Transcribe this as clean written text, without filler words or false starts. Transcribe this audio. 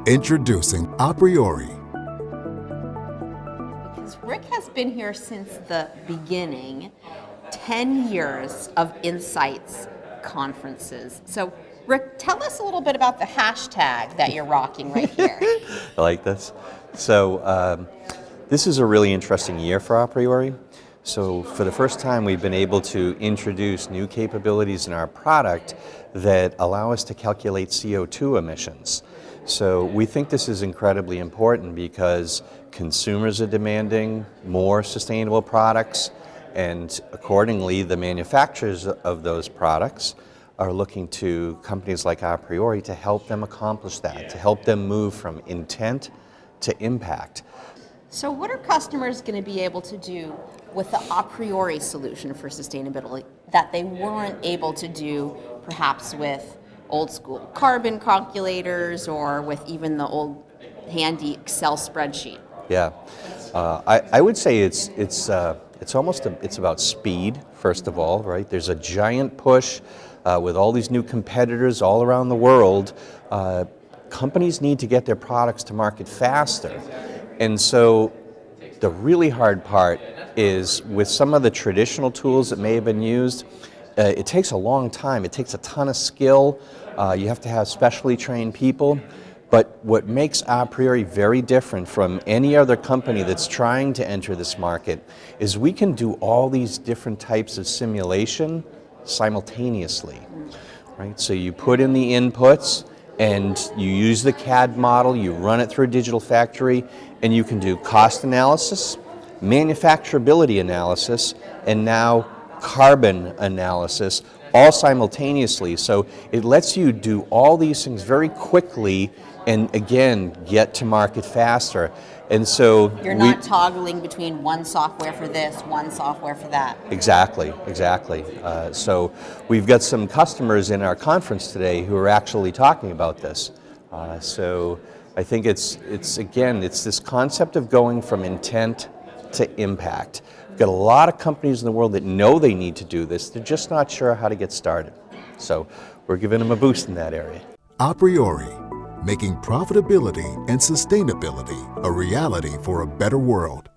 Introducing aPriori. Because Rick has been here since the beginning, 10 years of Insights conferences. So Rick, tell us a little bit about the hashtag that you're rocking right here. I like this. So this is a really interesting year for aPriori. So for the first time, we've been able to introduce new capabilities in our product that allow us to calculate CO2 emissions. So we think this is incredibly important because consumers are demanding more sustainable products, and accordingly, the manufacturers of those products are looking to companies like aPriori to help them accomplish that, to help them move from intent to impact. So what are customers going to be able to do with the aPriori solution for sustainability that they weren't able to do perhaps with old school carbon calculators or with even the old handy Excel spreadsheet? Yeah, I would say it's about speed, first of all, right? There's a giant push with all these new competitors all around the world. Companies need to get their products to market faster. And so the really hard part is with some of the traditional tools that may have been used, it takes a long time. It takes a ton of skill. You have to have specially trained people. But what makes aPriori very different from any other company that's trying to enter this market is we can do all these different types of simulation simultaneously, right? So you put in the inputs and you use the CAD model, you run it through a digital factory, and you can do cost analysis, manufacturability analysis, and now carbon analysis all simultaneously. So it lets you do all these things very quickly and again get to market faster. And so you're not toggling between one software for this, one software for that. Exactly. So we've got some customers in our conference today who are actually talking about this. So I think it's this concept of going from intent to impact. We've got a lot of companies in the world that know they need to do this. They're just not sure how to get started. So we're giving them a boost in that area. aPriori, making profitability and sustainability a reality for a better world.